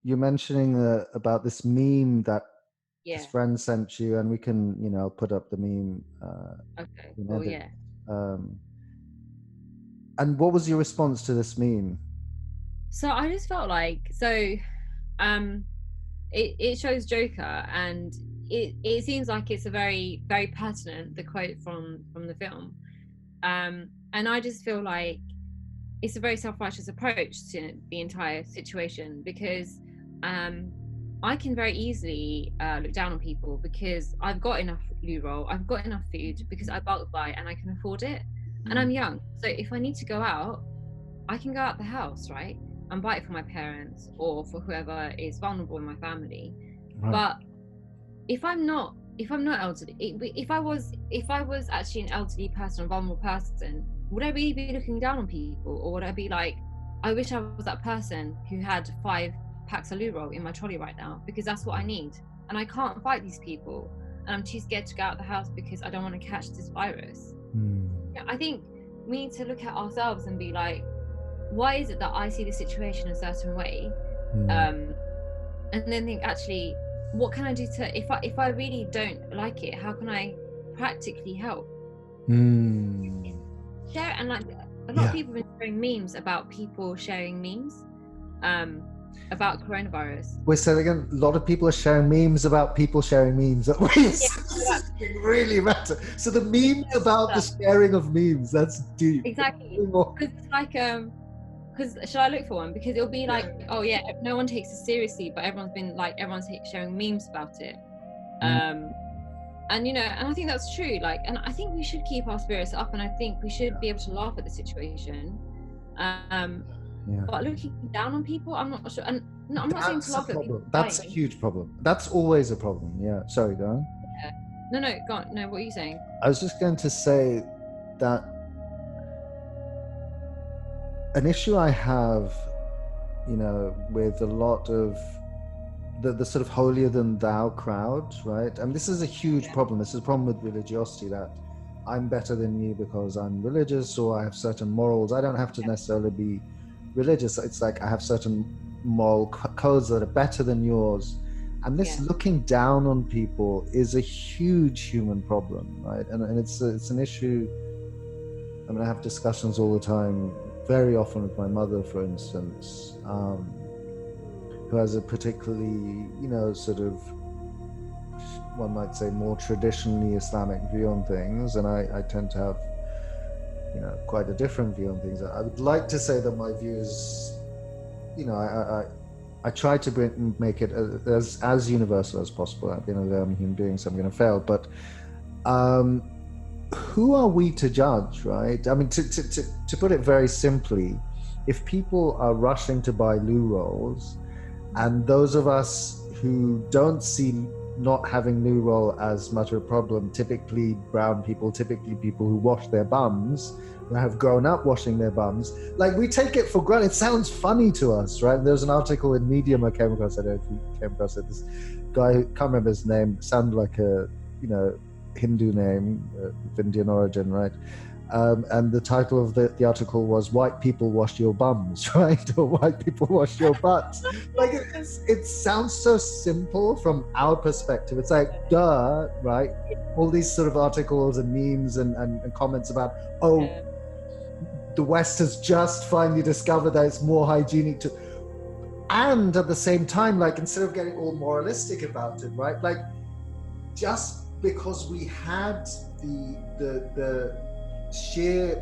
you're mentioning about this meme that this Yeah. friend sent you, and we can, put up the meme Okay. in Well, edit. yeah. And what was your response to this meme? So I just felt like um it shows Joker, and it seems like it's a very pertinent, the quote from the film. And I just feel like it's a very self-righteous approach to the entire situation, because um I can very easily look down on people because I've got enough loo roll, I've got enough food because I bulk buy and I can afford it, and Mm, I'm young. So if I need to go out, I can go out the house, right, and buy it for my parents or for whoever is vulnerable in my family. right. But if I'm not elderly, if I was actually an elderly person, a vulnerable person, would I really be looking down on people, or would I be like, I wish I was that person who had 5 packs of loo roll in my trolley right now because that's what I need, and I can't fight these people, and I'm too scared to go out the house because I don't want to catch this virus. Mm, Yeah, I think we need to look at ourselves and be like, why is it that I see the situation a certain way, mm, um, and then think, actually, what can I do to, if I really don't like it, how can I practically help? mm. Share, and like a lot of Yeah. people have been sharing memes about people sharing memes um about coronavirus. Wait, say that again. A lot of people are sharing memes about people sharing memes. Yeah, This is really matter. So the memes about the sharing of memes, that's deep. exactly, because it's like because should I look for one? Because it'll be like, oh yeah, no one takes it seriously, but everyone's sharing memes about it. Mm, um and and I think that's true, like, and I think we should keep our spirits up, and I think we should be able to laugh at the situation. um yeah. but looking down on people, I'm not sure. And no, I'm not saying to That's a laugh at people problem. That's a dying. huge problem. That's always a problem. Yeah. Sorry, go on. Yeah. No, go on. No, what are you saying? I was just going to say that an issue I have, with a lot of the sort of holier than thou crowd, right? And this is a huge Yeah. problem. This is a problem with religiosity, that I'm better than you because I'm religious or I have certain morals. I don't have to necessarily be religious. It's like I have certain moral codes that are better than yours. And this Yeah. looking down on people is a huge human problem, right? And it's an issue. I mean, I have discussions all the time, very often with my mother, for instance, who has a particularly, sort of, one might say, more traditionally Islamic view on things, and I tend to have, quite a different view on things. I would like to say that my view is, I try to make it as universal as possible. At the end of the day, I'm a human being, so I'm going to fail. But who are we to judge, right? I mean, to put it very simply, if people are rushing to buy loo rolls, and those of us who don't see not having loo roll as much of a problem, typically brown people, typically people who wash their bums, who have grown up washing their bums, like, we take it for granted. It sounds funny to us, right? There's an article in Medium I came across, I don't know if you came across it, this guy, can't remember his name, sounded like a, Hindu name of Indian origin, right? And the title of the article was "White People Wash Your Bums," right? Or "White People Wash Your Butts." Like, it sounds so simple from our perspective. It's like, duh, right? All these sort of articles and memes and comments about, oh, the West has just finally discovered that it's more hygienic to, and at the same time, like, instead of getting all moralistic about it, right? Like, just because we had the sheer,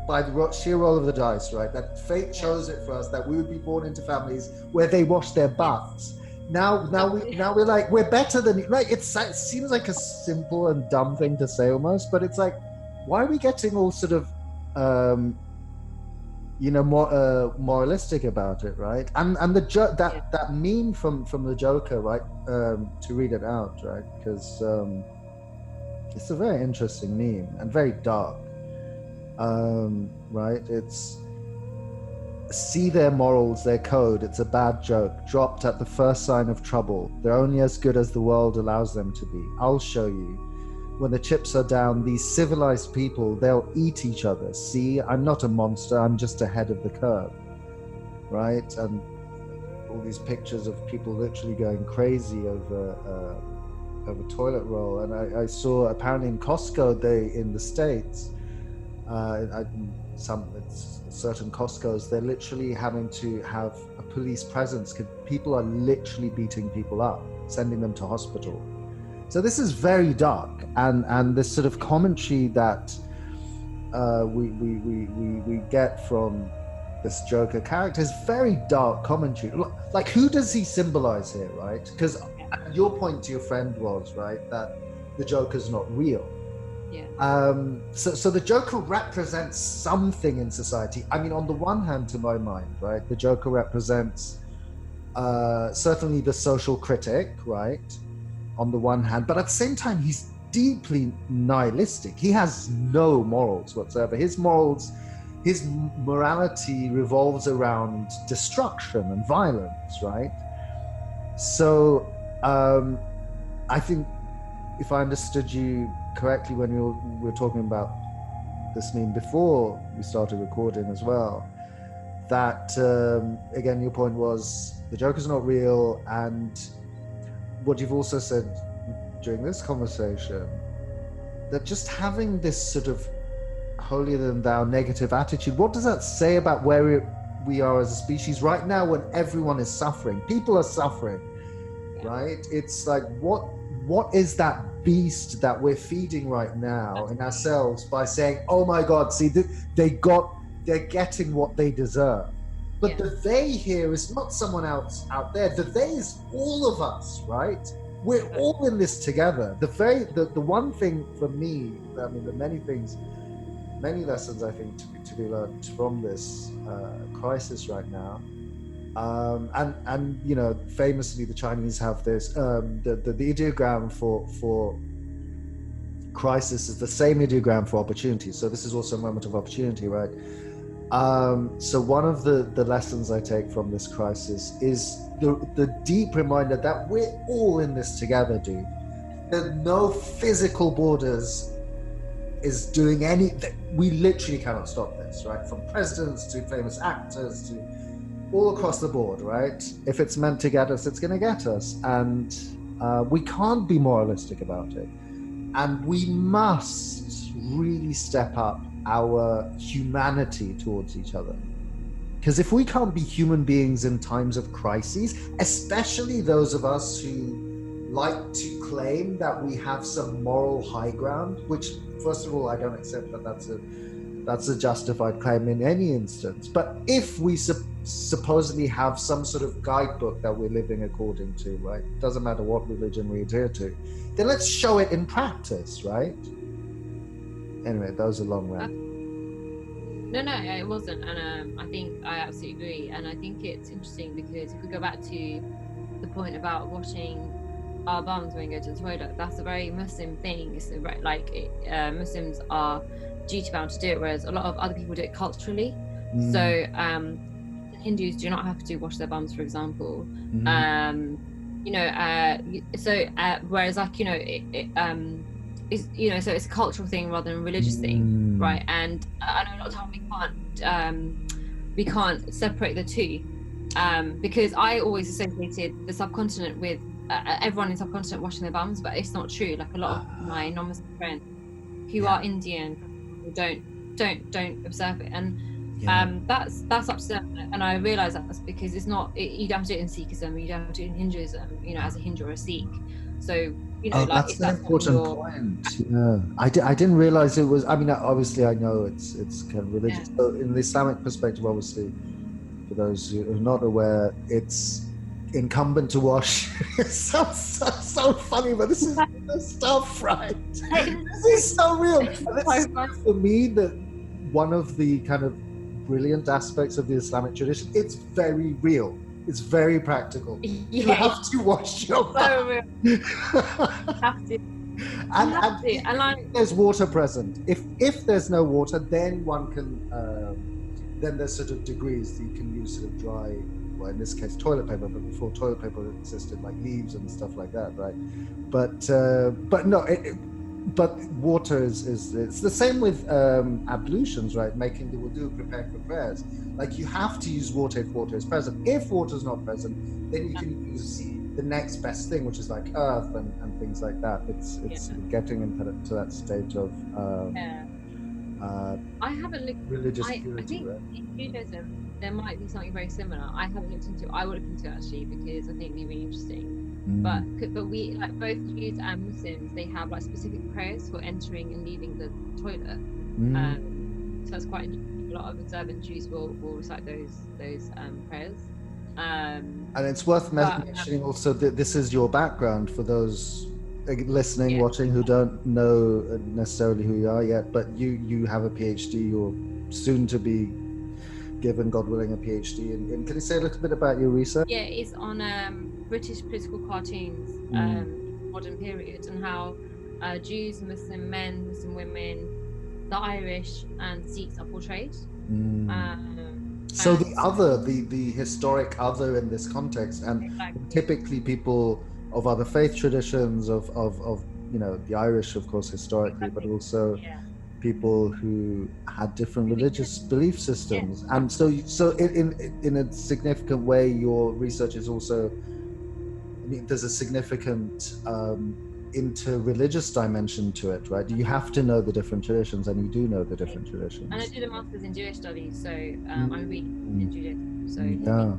by the sheer roll of the dice, right, that fate chose it for us, that we would be born into families where they wash their butts. Now we're like, we're better than, right? It seems like a simple and dumb thing to say almost, but it's like, why are we getting all sort of more moralistic about it, right? And the that meme from the Joker, right? To read it out, right? Because it's a very interesting meme and very dark, right? It's, see their morals, their code. It's a bad joke, dropped at the first sign of trouble. They're only as good as the world allows them to be. I'll show you. When the chips are down, these civilized people, they'll eat each other. See, I'm not a monster, I'm just ahead of the curve, right? And all these pictures of people literally going crazy over toilet roll, and I saw apparently in Costco in the States, certain Costco's, they're literally having to have a police presence because people are literally beating people up, sending them to hospital. So this is very dark, and this sort of commentary that we get from this Joker character is very dark commentary. Like, who does he symbolize here, right? Because your point to your friend was, right, that the Joker's not real. Yeah. So the Joker represents something in society. I mean, on the one hand, to my mind, right, the Joker represents certainly the social critic, right, on the one hand, but at the same time, he's deeply nihilistic. He has no morals whatsoever. His morality revolves around destruction and violence, right? So I think, if I understood you correctly when we were talking about this meme before we started recording as well, that again, your point was the Joker's not real, and what you've also said during this conversation, that just having this sort of holier than thou negative attitude, what does that say about where we are as a species right now when everyone is suffering? People are suffering, right? It's like, what is that beast that we're feeding right now in ourselves by saying, oh my God, see, they're getting what they deserve. But the they here is not someone else out there. The they is all of us, right? We're all in this together. The one thing for me, I mean, the many lessons I think to be learned from this crisis right now. And you know, famously the Chinese have this the ideogram for crisis is the same ideogram for opportunity. So this is also a moment of opportunity, right? So one of the lessons I take from this crisis is the deep reminder that we're all in this together, dude. That no physical borders is doing we literally cannot stop this, right? From presidents to famous actors to all across the board, right? If it's meant to get us, it's going to get us. And we can't be moralistic about it. And we must really step up our humanity towards each other. Because if we can't be human beings in times of crises, especially those of us who like to claim that we have some moral high ground, which, first of all, I don't accept that that's a justified claim in any instance. But if we supposedly have some sort of guidebook that we're living according to, right? Doesn't matter what religion we adhere to, then let's show it in practice, right? Anyway, that was a long rant. No, it wasn't, and I think I absolutely agree. And I think it's interesting because if we go back to the point about washing our bums when we go to the toilet, that's a very Muslim thing. It's Muslims are duty bound to do it, whereas a lot of other people do it culturally. So Hindus do not have to wash their bums, for example. Whereas, like, you know, so it's a cultural thing rather than a religious thing, right? And I know a lot of time we can't separate the two, because I always associated the subcontinent with everyone in subcontinent washing their bums, but it's not true. Like, a lot of my non-Muslim friends who are Indian don't observe it, and that's up to them. And I realise that's because it's not, you don't have to do it in Sikhism, you don't have to do it in Hinduism, you know, as a Hindu or a Sikh. So, you know, that's an important point. Yeah, I didn't realize it was. I mean, obviously, I know it's kind of religious. So, in the Islamic perspective, obviously, for those who are not aware, it's incumbent to wash. It sounds so funny, but this is the stuff, right? This is so real. For me, that one of the kind of brilliant aspects of the Islamic tradition, it's very real. It's very practical. You have to wash your hands. You have to. And like, there's water present. If there's no water, then one can. Then there's sort of degrees that you can use sort of dry. Well, in this case, toilet paper. But before toilet paper existed, like leaves and stuff like that, right? But no. but water is it's the same with ablutions, right? Making the wudu, preparing for prayers. Like, you have to use water if water is present. If water is not present, then you can use the next best thing, which is like earth and things like that. It's getting into that stage of I haven't looked. religious I purity, think right? in Judaism there might be something very similar. I haven't looked into it. I will look into it actually, because I think it'd be really interesting. But we, like, both Jews and Muslims, they have like specific prayers for entering and leaving the toilet. So that's quite interesting. A lot of observant Jews will recite those prayers. And it's worth mentioning also that this is your background for those listening, watching, who don't know necessarily who you are yet, but you have a PhD. You're soon to be given, God willing, a PhD. And can you say a little bit about your research? Yeah, it's on British political cartoons, modern period, and how Jews, Muslim men, Muslim women, the Irish and Sikhs are portrayed. So the historic other in this context, and typically people of other faith traditions, of the Irish, of course, historically, but also people who had different religious belief systems. And so in a significant way, your research is also, I mean, there's a significant inter-religious dimension to it, right? You have to know the different traditions, and you do know the different traditions. And I did a master's in Jewish studies, so I'm really in Judaism, so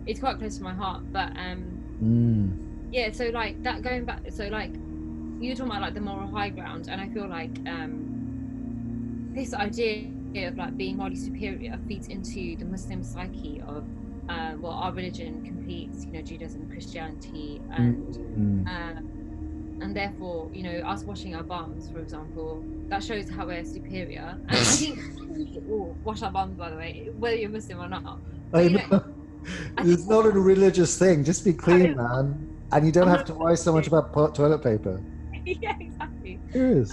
it's quite close to my heart. But yeah, so like that, going back, so like you were talking about like the moral high ground, and I feel like this idea of like being morally superior feeds into the Muslim psyche of well, our religion competes, Judaism, Christianity, and therefore, us washing our bums, for example, that shows how we're superior. And I think wash our bums, by the way, whether you're Muslim or not. But, it's not a religious thing. Just be clean, man. And you don't have to worry so much about toilet paper. Yeah, exactly. Yes.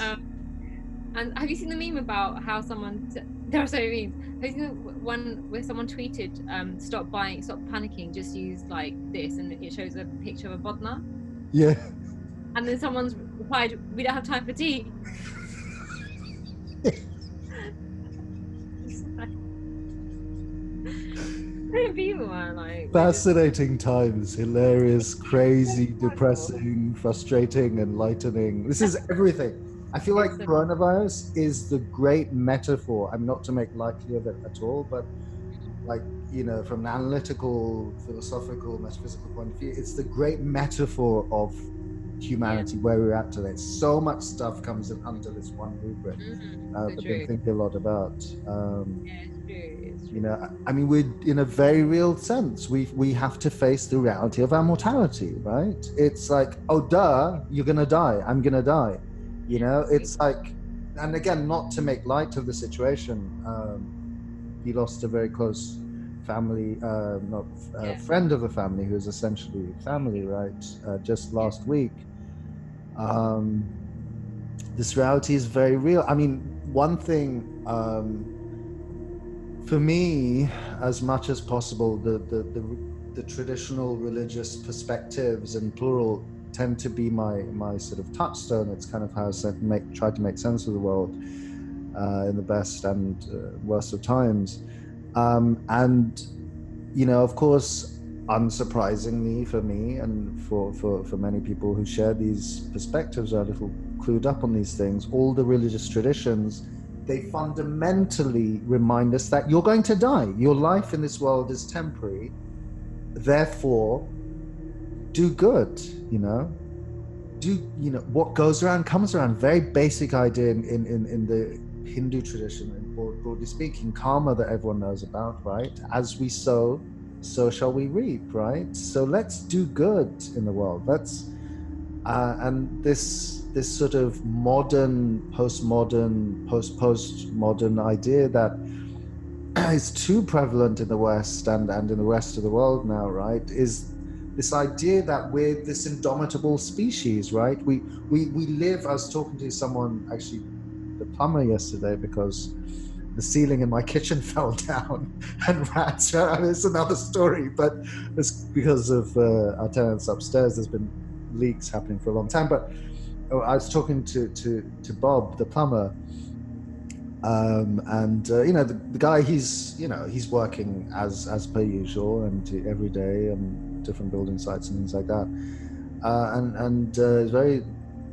And have you seen the meme about how someone? There are so many memes. Have you seen the one where someone tweeted, "Stop buying, stop panicking, just use like this," and it shows a picture of a bodna. Yeah. And then someone's replied, "We don't have time for tea." People are like fascinating times, hilarious, crazy, depressing, frustrating, enlightening. This is everything. I feel like coronavirus is the great metaphor. I'm not to make lightly of it at all, but like, from an analytical, philosophical, metaphysical point of view, it's the great metaphor of humanity, where we're at today. So much stuff comes in under this one rubric that I've been thinking a lot about. I mean, we're, in a very real sense, we have to face the reality of our mortality, right? It's like, oh duh, you're gonna die, I'm gonna die. It's like, and again, not to make light of the situation, he lost a very close family, friend of a family who is essentially family, right? Just last week. This reality is very real. I mean, one thing, for me, as much as possible, the traditional religious perspectives and plural tend to be my sort of touchstone. It's kind of how I try to make sense of the world in the best and worst of times. And of course, unsurprisingly for me and for many people who share these perspectives, are a little clued up on these things, all the religious traditions, they fundamentally remind us that you're going to die. Your life in this world is temporary. Therefore, do good, what goes around comes around. Very basic idea in the Hindu tradition, and broadly speaking, karma that everyone knows about, right? As we sow, so shall we reap, right? So let's do good in the world. And this sort of modern, postmodern, postmodern idea that is too prevalent in the West and in the rest of the world now, right, is this idea that we're this indomitable species, right? We live. I was talking to someone, actually, the plumber yesterday, because the ceiling in my kitchen fell down and rats. It's another story, but it's because of our tenants upstairs. There's been leaks happening for a long time, but I was talking to Bob, the plumber, and the guy, he's working as per usual and every day on different building sites and things like that, and he's very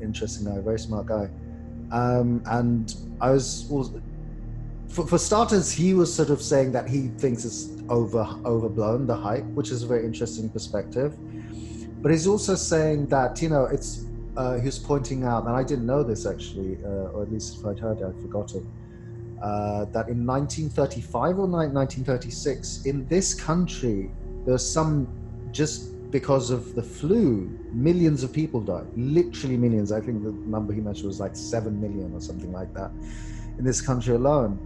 interesting guy, very smart guy, and I was for starters, he was sort of saying that he thinks it's overblown, the hype, which is a very interesting perspective. But he's also saying that, it's he was pointing out, and I didn't know this actually, or at least if I'd heard it, I'd forgotten, that in 1935 or 1936, in this country, there's just because of the flu, millions of people died, literally millions. I think the number he mentioned was like 7 million or something like that in this country alone.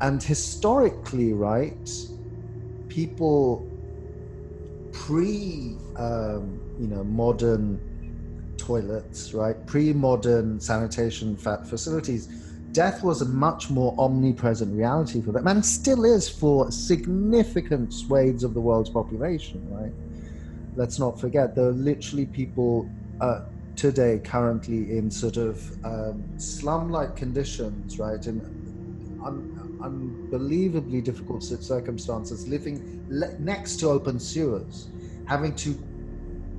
And historically, right, people modern toilets, right, pre-modern sanitation facilities, death was a much more omnipresent reality for them, and still is for significant swathes of the world's population, right? Let's not forget, there are literally people today currently in sort of slum-like conditions, right, in unbelievably difficult circumstances, living next to open sewers, having to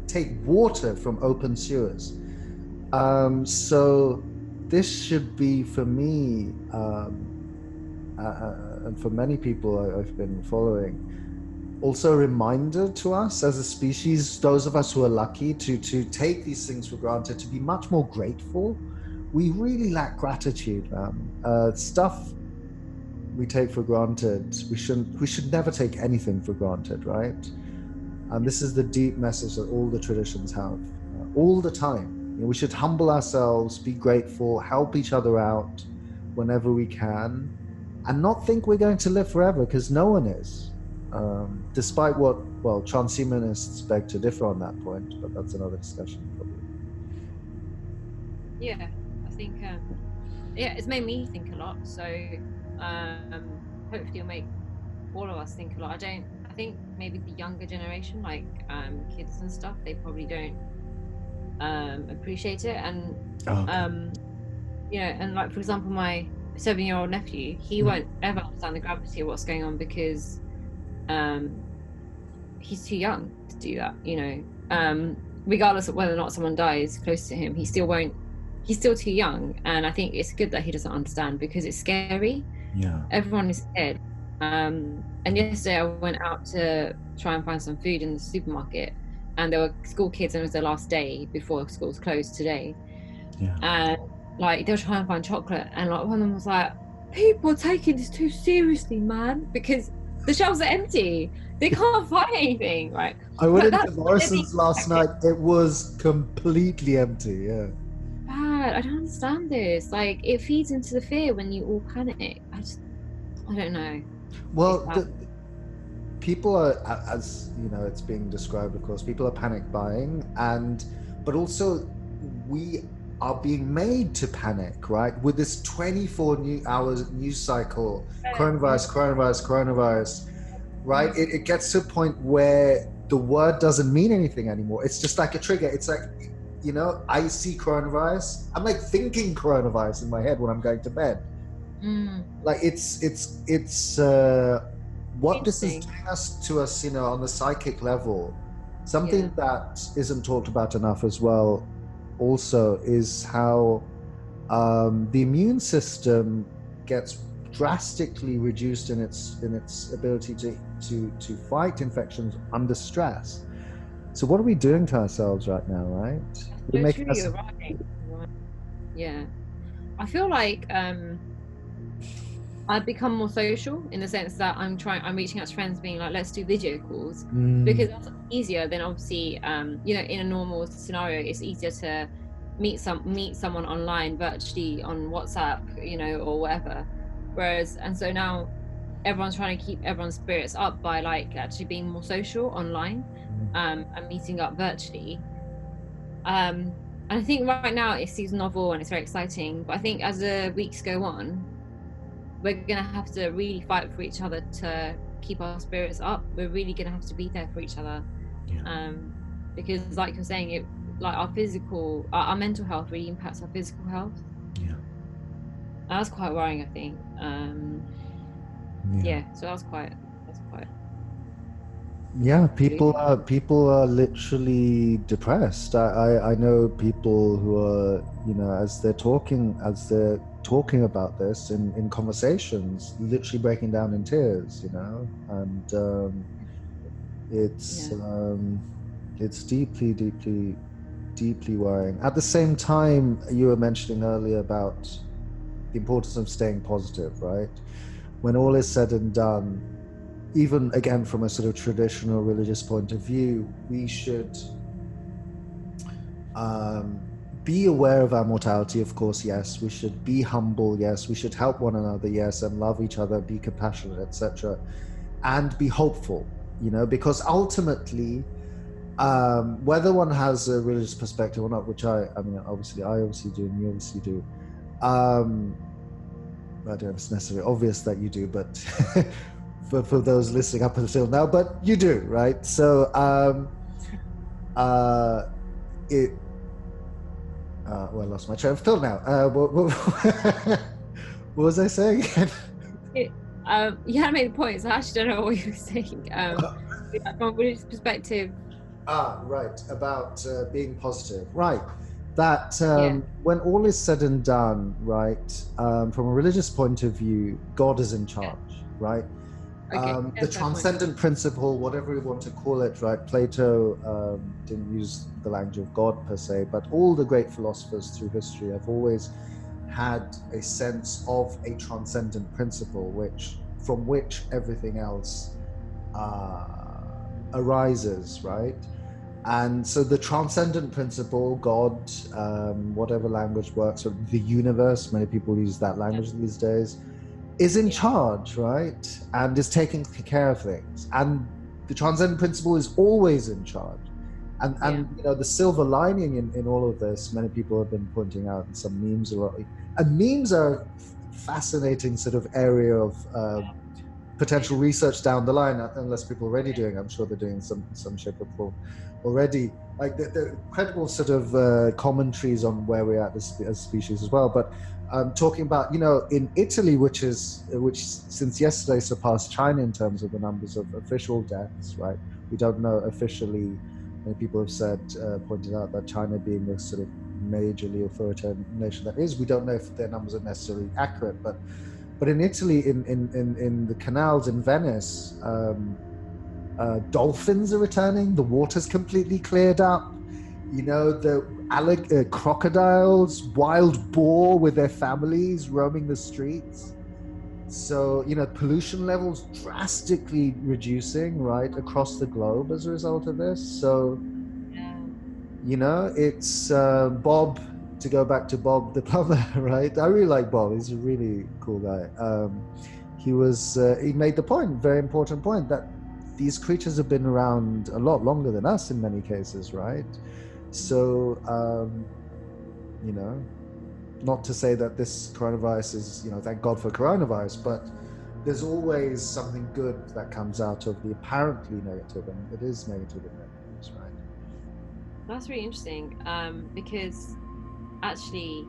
take water from open sewers. So this should be, for me, and for many people I've been following, also a reminder to us as a species, those of us who are lucky to take these things for granted, to be much more grateful. We really lack gratitude, man. Stuff we take for granted, we should never take anything for granted, right? And this is the deep message that all the traditions have, all the time. We should humble ourselves, be grateful, help each other out whenever we can, and not think we're going to live forever, because no one is. Despite what, transhumanists beg to differ on that point, but that's another discussion probably. Yeah, I think it's made me think a lot, so hopefully it'll make all of us think a lot. I think maybe the younger generation, like kids and stuff, they probably don't appreciate it, and and like, for example, my 7-year-old nephew, he won't ever understand the gravity of what's going on, because he's too young to do that, regardless of whether or not someone dies close to him, he's still too young. And I think it's good that he doesn't understand, because it's scary. Everyone is scared. And yesterday I went out to try and find some food in the supermarket, and there were school kids, and it was their last day before schools closed today. And like, they were trying to find chocolate, and like, one of them was like, people are taking this too seriously, man, because the shelves are empty, they can't find anything, right? I went into Morrison's last night, it was completely empty. Bad. I don't understand this. Like, it feeds into the fear when you all panic. I don't know. Well, people are, as it's being described, of course, people are panic buying, but also we are being made to panic, right? With this 24 hours news cycle, coronavirus, right? It gets to a point where the word doesn't mean anything anymore. It's just like a trigger. It's like, I see coronavirus, I'm like thinking coronavirus in my head when I'm going to bed. Like, it's what this is doing to us, on the psychic level. Something that isn't talked about enough as well also is how the immune system gets drastically reduced in its ability to fight infections under stress. So what are we doing to ourselves right now, right? We're making us... right. Yeah, I feel like I've become more social, in the sense that I'm reaching out to friends, being like, let's do video calls, because that's easier than, obviously, in a normal scenario, it's easier to meet someone online, virtually, on WhatsApp, or whatever. And so now everyone's trying to keep everyone's spirits up by, like, actually being more social online, and meeting up virtually. And I think right now it seems novel and it's very exciting, but I think as the weeks go on, we're gonna have to really fight for each other to keep our spirits up. We're really gonna have to be there for each other, because, like you're saying, like our physical, our mental health really impacts our physical health. Yeah. That's quite worrying, I think. Yeah. Yeah, so that's quite. Yeah, people are literally depressed. I know people who are, as they're talking about this in conversations, literally breaking down in tears, and it's Yeah. it's deeply, deeply, deeply worrying. At the same time, you were mentioning earlier about the importance of staying positive, right? When all is said and done, even again from a sort of traditional religious point of view, we should um, be aware of our mortality, of course, yes. We should be humble, yes. We should help one another, yes, and love each other, be compassionate, etc., and be hopeful. Because ultimately, whether one has a religious perspective or not, which I obviously do, and you obviously do. I don't know if it's necessarily obvious that you do, but for those listening up until now, but you do, right? So it well, I lost my train of thought now. What was I saying again? You had made the point, so I actually don't know what you were saying. From a religious perspective. Right, about being positive, right? That Yeah. when all is said and done, right, from a religious point of view, God is in charge, right? Okay. The Fair point. transcendent principle, whatever we want to call it, right? Plato didn't use the language of God per se, but all the great philosophers through history have always had a sense of a transcendent principle, from which everything else arises, right? And so the transcendent principle, God, whatever language works, or the universe, many people use that language these days, is in charge, right? And is taking care of things. And the transcendent principle is always in charge. And the silver lining in all of this, many people have been pointing out in some memes a lot. And memes are a fascinating sort of area of potential research down the line, unless people are already doing. I'm sure they're doing some shape or form already. Like the incredible sort of commentaries on where we're at as species as well. But talking about, in Italy, which since yesterday surpassed China in terms of the numbers of official deaths, right? We don't know officially. Many people have pointed out that China being the sort of majorly authoritarian nation that is, we don't know if their numbers are necessarily accurate, but in Italy, in the canals in Venice, dolphins are returning. The water's completely cleared up. The crocodiles, wild boar with their families roaming the streets. So, pollution levels drastically reducing, right, across the globe as a result of this. So, it's Bob, to go back to Bob the plumber, right? I really like Bob. He's a really cool guy. He made the point, very important point, that these creatures have been around a lot longer than us in many cases, right? So, not to say that this coronavirus is, thank God for coronavirus, but there's always something good that comes out of the apparently negative, and it is negative in many ways, right? That's really interesting, because actually,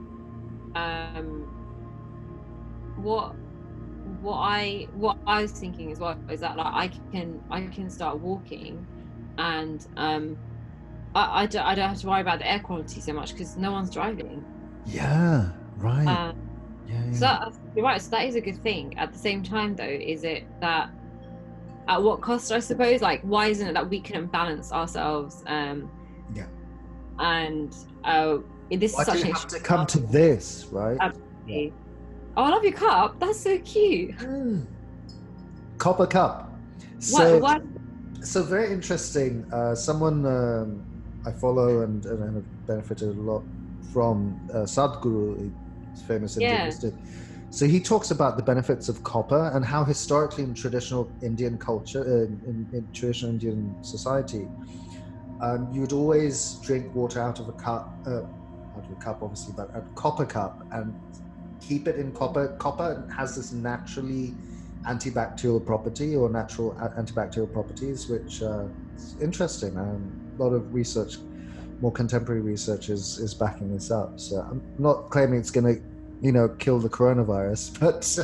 what I was thinking as well is that, like, I can start walking, and I don't have to worry about the air quality so much because no one's driving. Yeah, right. So you're right. So that is a good thing. At the same time, though, is it that at what cost? I suppose. Like, why isn't it that we can balance ourselves? Yeah. And this Why is such do you an have to come to this, right? Absolutely. Yeah. Oh, I love your cup. That's so cute. Copper cup. So, so very interesting. Someone I follow and have benefited a lot from, Sadhguru, famous Indian mystic. So he talks about the benefits of copper and how historically in traditional Indian culture, in traditional Indian society, you would always drink water out of a cup, obviously, but a copper cup, and keep it in copper. Copper has this naturally antibacterial property, or natural antibacterial properties, which is interesting. A lot of research more contemporary research is backing this up. So I'm not claiming it's going to, you know, kill the coronavirus, but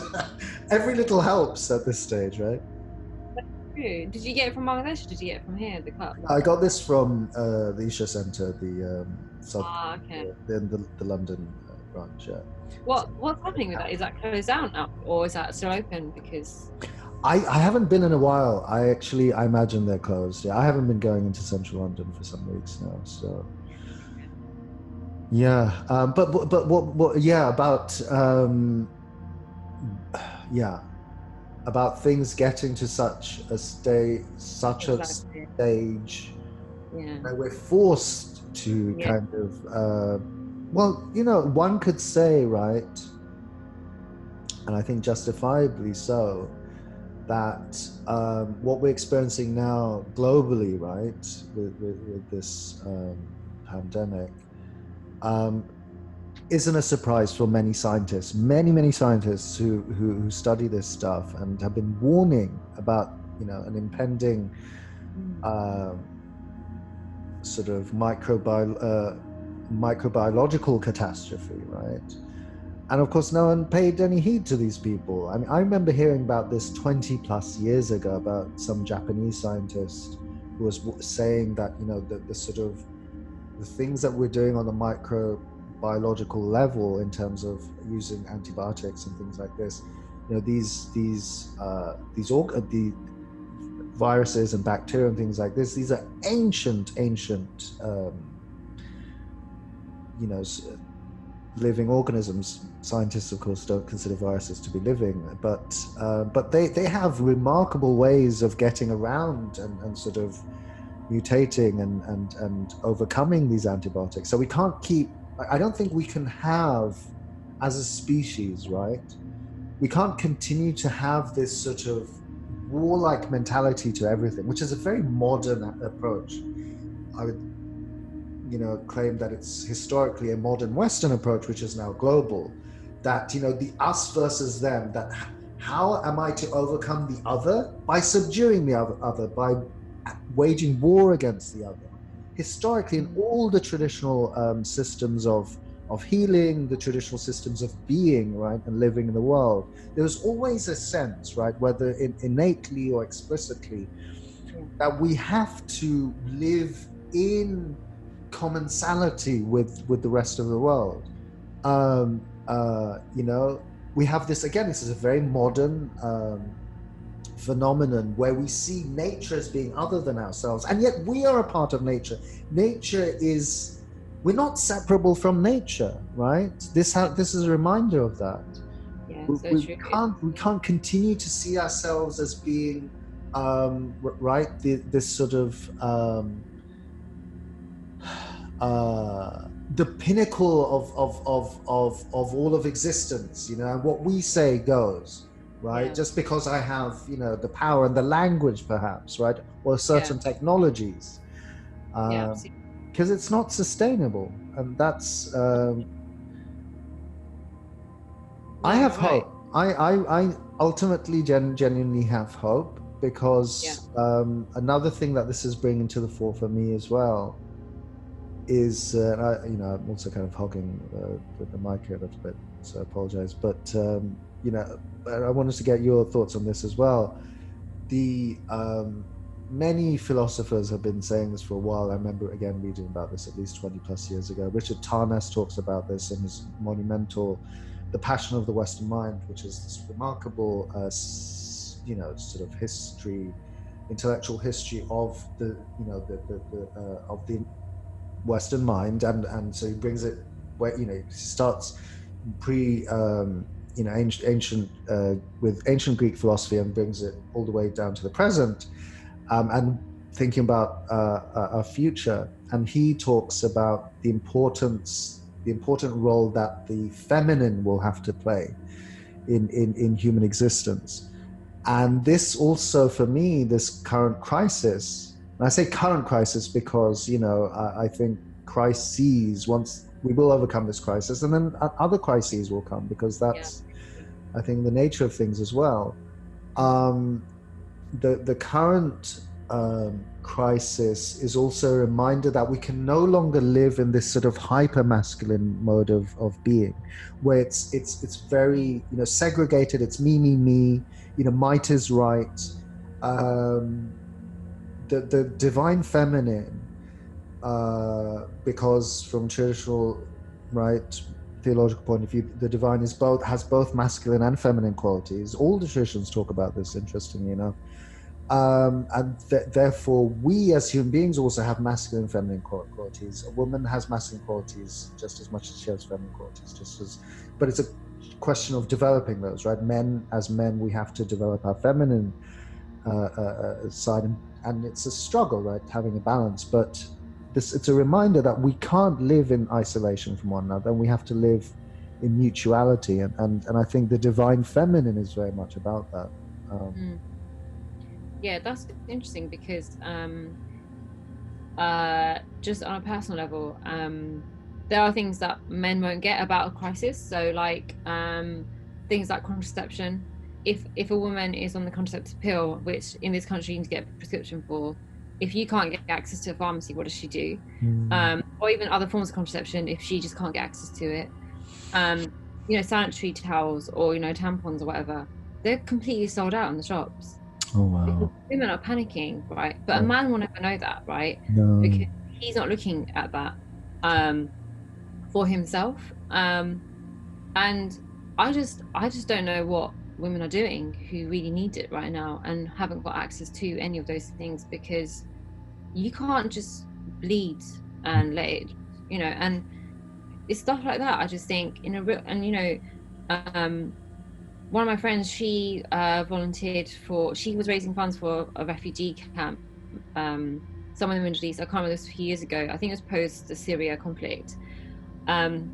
every little helps at this stage, right? True. Did you get it from Bangladesh or did you get it from here, the club? I got this from the Isha Centre, the South, Ah, okay. the London branch. Yeah. What's happening with that? Is that closed down now, or is that still open? Because I haven't been in a while. I imagine they're closed. Yeah, I haven't been going into central London for some weeks now. So yeah, but what? Yeah, about things getting to such a exactly. stage Yeah. where we're forced to Yeah. kind of, well, you know, one could say, right, and I think justifiably so, that what we're experiencing now globally, right, with this pandemic, isn't a surprise for many scientists. Many scientists who study this stuff and have been warning about, you know, an impending sort of microbiological catastrophe, right? And of course, no one paid any heed to these people. I mean, I remember hearing about this 20 plus years ago about some Japanese scientist who was saying that, you know, the sort of the things that we're doing on the microbiological level in terms of using antibiotics and things like this, you know, these viruses and bacteria and things like this, these are ancient, you know, living organisms. Scientists, of course, don't consider viruses to be living, but they have remarkable ways of getting around and sort of mutating and overcoming these antibiotics. So we can't keep, I don't think we can have, as a species, right, we can't continue to have this sort of warlike mentality to everything, which is a very modern approach. I would, you know, claim that it's historically a modern Western approach, which is now global, that, you know, the us versus them, that how am I to overcome the other? By subduing the other, by waging war against the other. Historically, in all the traditional systems of healing, the traditional systems of being, right, and living in the world, there was always a sense, right, whether innately or explicitly, that we have to live in commensality with the rest of the world. You know, we have this, again, this is a very modern phenomenon where we see nature as being other than ourselves, and yet we are a part of nature. Nature is, we're not separable from nature, right? This is a reminder of that. Yeah, we can't continue to see ourselves as being right, this sort of the pinnacle of all of existence, you know, and what we say goes, right? Just because I have, you know, the power and the language, perhaps, right, or certain technologies, because it's not sustainable. And that's I have hope. I ultimately genuinely have hope, because another thing that this is bringing to the fore for me as well is, you know, I'm also kind of hogging the mic here a little bit, so I apologize, but you know, I wanted to get your thoughts on this as well. The many philosophers have been saying this for a while. I remember, again, reading about this at least 20 plus years ago. Richard Tarnas talks about this in his monumental The Passion of the Western Mind, which is this remarkable you know, sort of intellectual history of the, you know, of the Western mind, and so he brings it where, you know, he starts you know, ancient with ancient Greek philosophy, and brings it all the way down to the present, and thinking about our future. And he talks about the important role that the feminine will have to play in human existence. And this also, for me, this current crisis, and I say current crisis because, you know, I think crises, once we will overcome this crisis, and then other crises will come, because that's, I think, the nature of things as well. The current crisis is also a reminder that we can no longer live in this sort of hyper masculine mode of being, where it's very, you know, segregated. It's me, you know, might is right. The divine feminine, because from traditional, right, theological point of view, the divine has both masculine and feminine qualities. All the traditions talk about this, interestingly enough. And therefore, we as human beings also have masculine and feminine qualities. A woman has masculine qualities just as much as she has feminine qualities, but it's a question of developing those, right? As men, we have to develop our feminine side, and it's a struggle, right, having a balance. But it's a reminder that we can't live in isolation from one another, and we have to live in mutuality. And I think the divine feminine is very much about that. Yeah, that's interesting because just on a personal level, there are things that men won't get about a crisis. So like things like contraception. If a woman is on the contraceptive pill, which in this country you need to get a prescription for, if you can't get access to a pharmacy, what does she do? Or even other forms of contraception, if she just can't get access to it. You know, sanitary towels or, you know, tampons or whatever, they're completely sold out in the shops. Oh wow. Because women are panicking, right? But a man will never know that, right? No. Because he's not looking at that for himself. And I just don't know what women are doing who really need it right now and haven't got access to any of those things, because you can't just bleed and let it, you know, and it's stuff like that. I just think in a real, and you know, one of my friends, she volunteered she was raising funds for a refugee camp, somewhere in the Middle East. I can't remember, this a few years ago. I think it was post the Syria conflict. And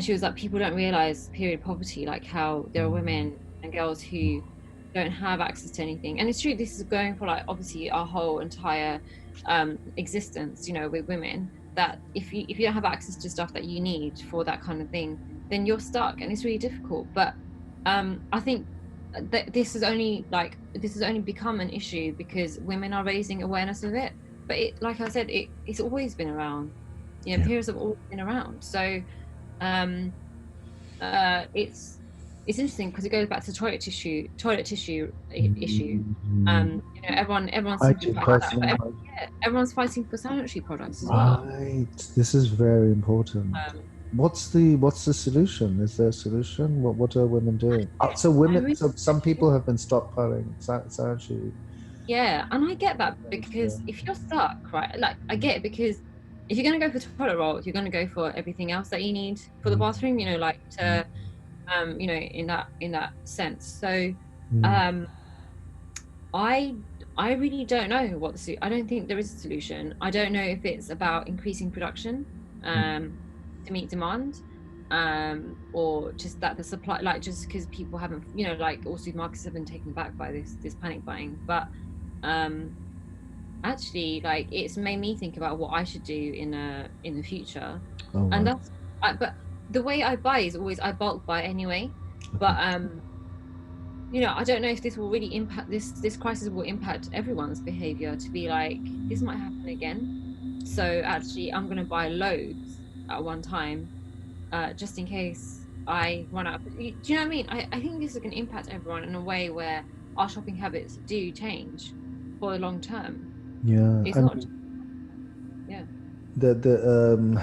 she was like, people don't realize period poverty, like how there are women and girls who don't have access to anything. And it's true, this is going for like obviously our whole entire existence, you know, with women, that if you don't have access to stuff that you need for that kind of thing, then you're stuck, and it's really difficult. But I think that this has only become an issue because women are raising awareness of it. But like I said, it's always been around. You know, periods have always been around. So it's interesting because it goes back to toilet tissue issue. You know, everyone's everyone's fighting for sanitary products as well. Right. This is very important. What's the solution? Is there a solution? What are women doing? So some people have been stockpiling sanitary. Yeah, and I get that, because if you're stuck, right? Like, I get it, because if you're going to go for toilet roll, you're going to go for everything else that you need for the bathroom, you know, like to, you know, in that sense. So, I really don't know I don't think there is a solution. I don't know if it's about increasing production to meet demand, or just that the supply, like, just because people haven't, you know, like all supermarkets have been taken back by this panic buying. But actually, like, it's made me think about what I should do in the future. And that's but the way I buy is always I bulk buy anyway. But you know, I don't know if this will really impact this crisis will impact everyone's behavior, to be like, this might happen again, so actually I'm gonna buy loads at one time, just in case I run out. Do you know what I mean? I think this is going to impact everyone in a way where our shopping habits do change for the long term. It's not. Yeah. The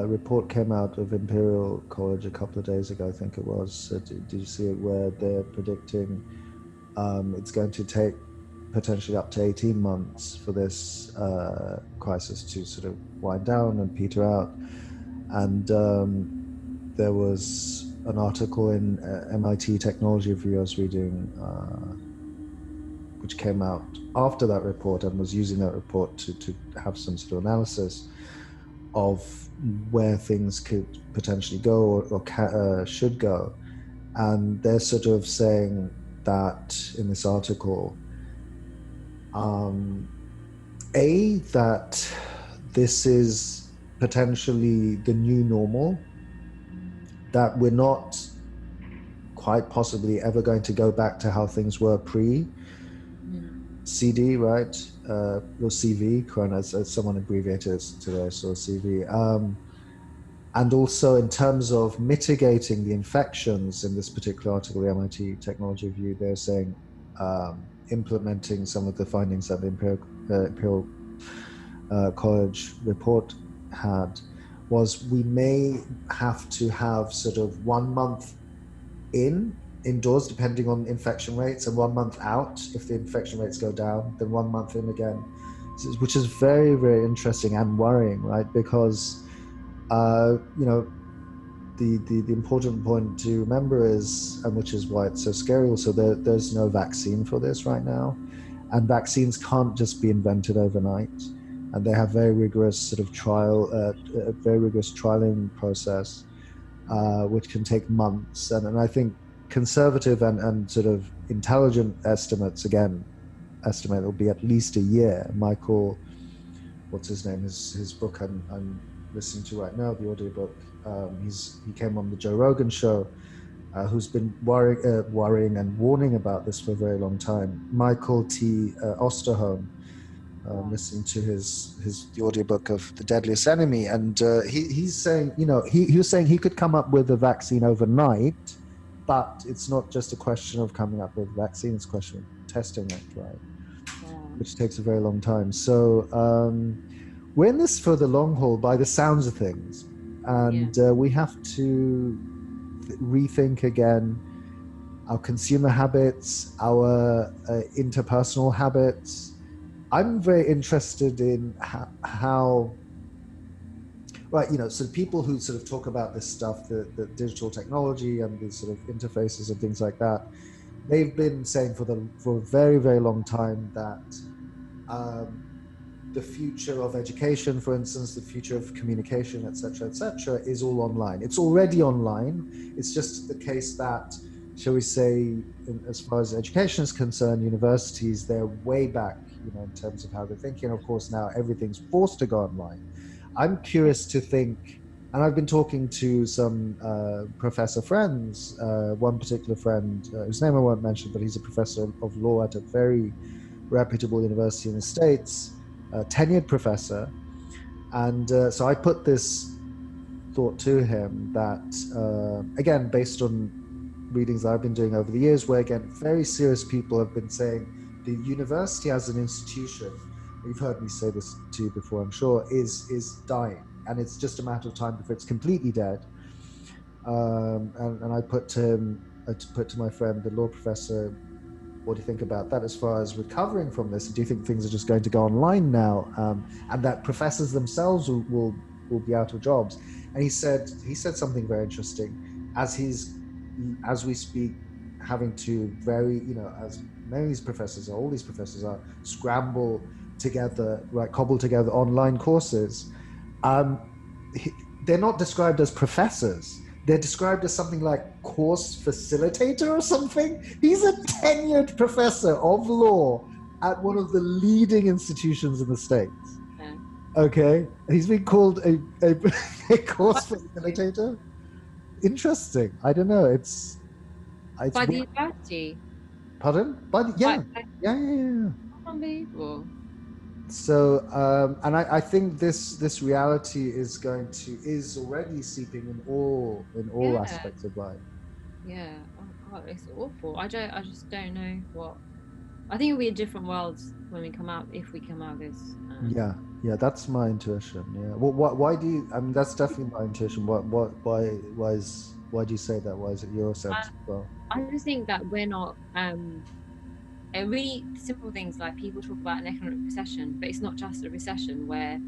report came out of Imperial College a couple of days ago, I think it was. Did you see it, where they're predicting it's going to take potentially up to 18 months for this crisis to sort of wind down and peter out? And there was an article in MIT Technology Review I was reading, which came out after that report, and was using that report to have some sort of analysis of where things could potentially go or should go. And they're sort of saying that in this article, that this is potentially the new normal, that we're not quite possibly ever going to go back to how things were pre. CD, right? Or CV, corona, as someone abbreviated it today, so CV. And also in terms of mitigating the infections in this particular article, the MIT Technology Review, they're saying implementing some of the findings that the Imperial College report had was we may have to have sort of 1 month indoors depending on infection rates, and 1 month out if the infection rates go down, then 1 month in again, which is very, very interesting and worrying, right? Because you know, the important point to remember is, and which is why it's so scary also, there's no vaccine for this right now, and vaccines can't just be invented overnight, and they have very rigorous sort of very rigorous trialing process, which can take months. And I think conservative and sort of intelligent estimates, again, estimate it'll be at least a year. Michael, what's his name? His book I'm listening to right now, the audiobook. He came on the Joe Rogan show, who's been worrying and warning about this for a very long time. Michael T. Osterholm, listening to the audiobook of The Deadliest Enemy, and he's saying, you know, he was saying he could come up with a vaccine overnight, but it's not just a question of coming up with a vaccine, it's a question of testing it, right? Which takes a very long time. So we're in this for the long haul by the sounds of things, and we have to rethink again our consumer habits, our interpersonal habits. I'm very interested in how, right, you know, so people who sort of talk about this stuff, the digital technology and the sort of interfaces and things like that, they've been saying for a very, very long time that the future of education, for instance, the future of communication, etc., is all online. It's already online. It's just the case that, shall we say, as far as education is concerned, universities, they're way back, you know, in terms of how they're thinking. Of course, now everything's forced to go online. I'm curious to think, and I've been talking to some professor friends, one particular friend, whose name I won't mention, but he's a professor of law at a very reputable university in the States, a tenured professor. And so I put this thought to him that, again, based on readings that I've been doing over the years, where, again, very serious people have been saying the university as an institution, you've heard me say this to you before, I'm sure, is dying. And it's just a matter of time before it's completely dead. And I put to my friend, the law professor, what do you think about that as far as recovering from this? Do you think things are just going to go online now, and that professors themselves will be out of jobs? And he said something very interesting. As we speak, having to as many of these professors, all these professors are, scramble together, right, cobble together online courses. They're not described as professors. They're described as something like course facilitator or something. He's a tenured professor of law at one of the leading institutions in the States. Yeah. Okay, he's been called a course facilitator. Interesting. I don't know. It's by the university. Pardon? Yeah. Unbelievable. So, and I think this reality is already seeping in all aspects of life. Yeah. Oh God, it's awful. I just don't know what. I think it'll be a different world when we come out, if we come out of this. Yeah, that's my intuition. Yeah. Why do you? I mean, that's definitely my intuition. Why do you say that? Why is it your sense as well? I just think that we're not. Really simple things like people talk about an economic recession, but it's not just a recession where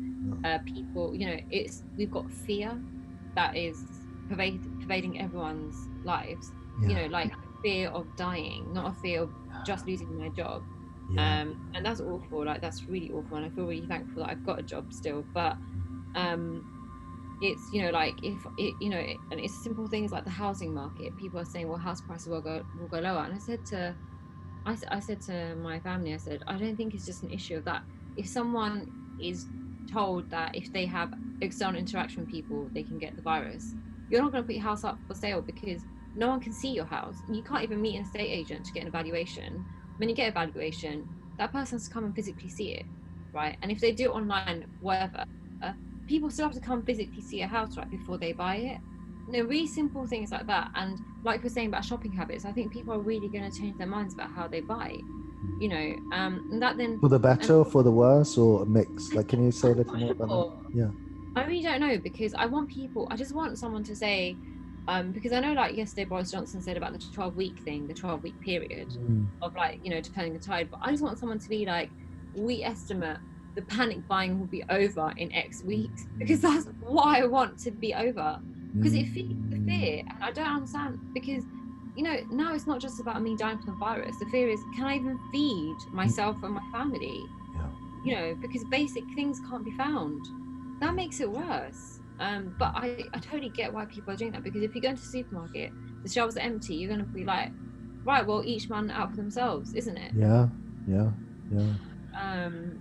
people, you know, we've got fear that is pervading everyone's lives. Yeah. You know, like fear of dying, not a fear of just losing my job. Yeah. And that's awful. Like that's really awful, and I feel really thankful that I've got a job still. But it's, you know, like if it, you know, and it's simple things like the housing market. People are saying, well, house prices will go lower, and I said to my family, I said, I don't think it's just an issue of that. If someone is told that if they have external interaction with people, they can get the virus, you're not going to put your house up for sale because no one can see your house. You can't even meet an estate agent to get an evaluation. When you get an evaluation, that person has to come and physically see it, right? And if they do it online, whatever, people still have to come physically see a house, right, before they buy it. Really simple things like that. And like we're saying about shopping habits, I think people are really going to change their minds about how they buy, and that then For the better or for the worse, or a mix? Like, can you say a little more about that? Yeah. I really don't know, because I just want someone to say, because I know, like yesterday Boris Johnson said about the 12-week thing, the 12-week period of like, turning the tide. But I just want someone to be like, we estimate the panic buying will be over in X weeks, because that's what I want to be over. Because it feeds the fear, and I don't understand, because now it's not just about me dying from the virus. The fear is, can I even feed myself and my family? Because basic things can't be found. That makes it worse. But I totally get why people are doing that, because if you go into the supermarket, the shelves are empty, you're going to be like, right, well, each man out for themselves, isn't it? Yeah. And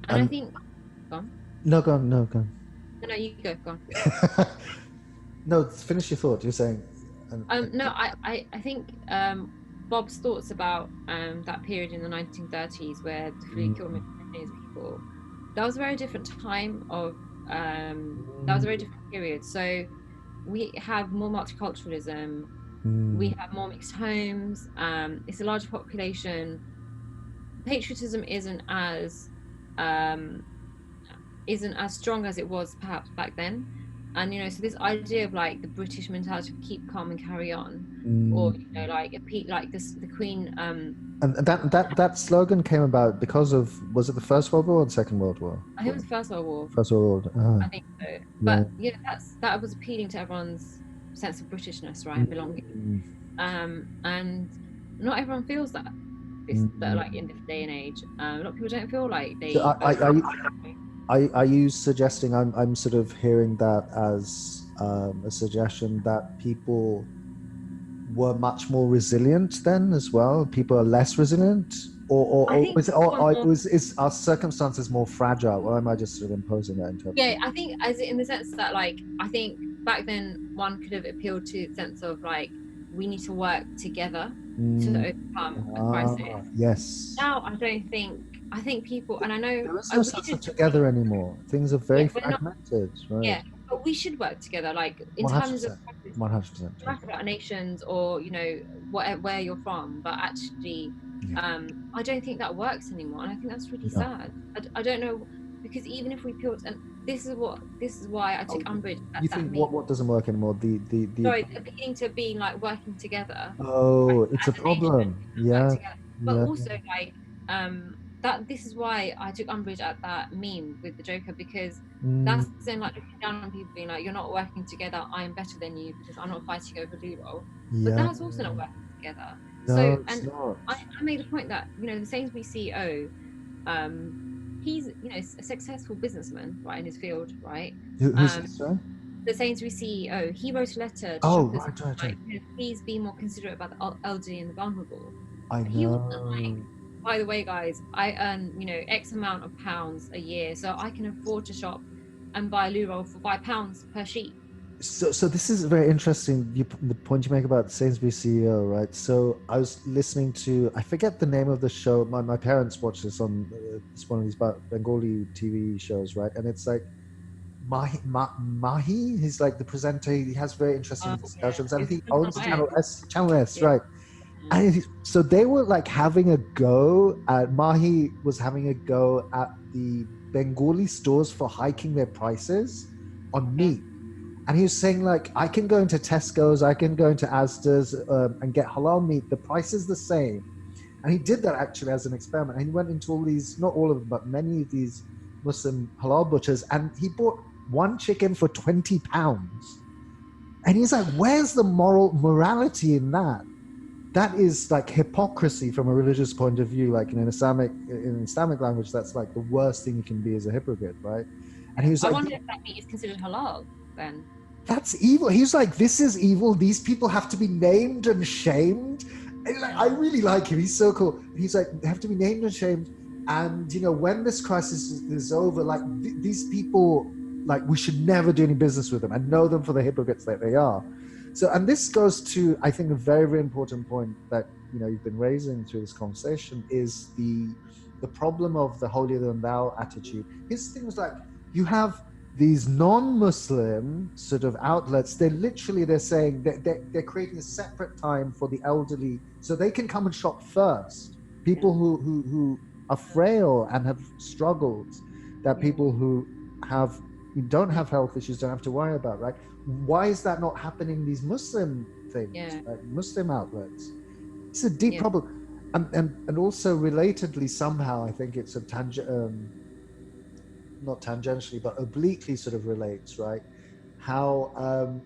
I think, go on. No, go on. No, you go on. No, finish your thought. You're saying. No, I think Bob's thoughts about that period in the 1930s where the flu killed millions of people. That was a very different time of. That was a very different period. So we have more multiculturalism. We have more mixed homes. It's a larger population. Patriotism isn't as strong as it was perhaps back then. And so this idea of like the British mentality of keep calm and carry on, or like the Queen. And that slogan came about because of, was it the First World War or the Second World War? I think it was the First World War. First World War. I think so. But that was appealing to everyone's sense of Britishness, right, and belonging. And not everyone feels that. That like in this day and age, a lot of people don't feel like they. So are you suggesting, I'm sort of hearing that as a suggestion that people were much more resilient then as well? People are less resilient, or is our circumstances more fragile? Or am I just sort of imposing that into? Yeah, I think as in the sense that like I think back then one could have appealed to the sense of like we need to work together to overcome a crisis. Yes. Now I don't think. I think people, and I know there is no sense of together anymore. Things are very fragmented, right? Yeah, but we should work together. Like in terms of 100%. about nations, or where you're from, but actually, I don't think that works anymore, and I think that's really sad. I don't know, because even if we peeled, and this is why I took umbrage at you that think meme. what doesn't work anymore? Sorry, appealing to being like working together. Oh, it's a problem. Yeah. But also like this is why I took umbrage at that meme with the Joker, because that's then like looking down on people being like, you're not working together, I'm better than you because I'm not fighting over loo roll. But that's also not working together. No, so and not. I made a point that the Sainsbury's CEO, he's a successful businessman, right, in his field, right? Who's this, sorry? The Sainsbury's CEO, he wrote a letter to shoppers, right. Please be more considerate about the elderly and the vulnerable. I know. He wasn't like, by the way, guys, I earn X amount of pounds a year, so I can afford to shop and buy a loo roll for £5 per sheet. So this is very interesting. The point you make about Sainsbury's CEO, right? So I was listening to, I forget the name of the show. My parents watch this on it's one of these Bengali TV shows, right? And it's like Mahi. He's like the presenter. He has very interesting discussions, and he owns Channel S, right? And so they were like having a go at, Mahi was having a go at the Bengali stores for hiking their prices on meat. And he was saying like, I can go into Tesco's, I can go into Asda's and get halal meat. The price is the same. And he did that actually as an experiment. And he went into all these, not all of them, but many of these Muslim halal butchers. And he bought one chicken for £20. And he's like, where's the morality in that? That is like hypocrisy from a religious point of view. Like in Islamic language, that's like the worst thing you can be as a hypocrite, right? And he was like, I wonder if that meat is considered halal then. That's evil. He was like, this is evil. These people have to be named and shamed. And like, I really like him. He's so cool. He's like, they have to be named and shamed. And when this crisis is over, like these people, like we should never do any business with them and know them for the hypocrites that they are. So, and this goes to, I think, a very, very important point that, you've been raising through this conversation is the the problem of the holier than thou attitude. His thing was like, you have these non-Muslim sort of outlets. They're saying that they're creating a separate time for the elderly so they can come and shop first. People who are frail and have struggled, that people who don't have health issues don't have to worry about, right? Why is that not happening in these Muslim things, like Muslim outlets? It's a deep problem. And also relatedly, somehow I think it's a not tangentially but obliquely sort of relates, right? How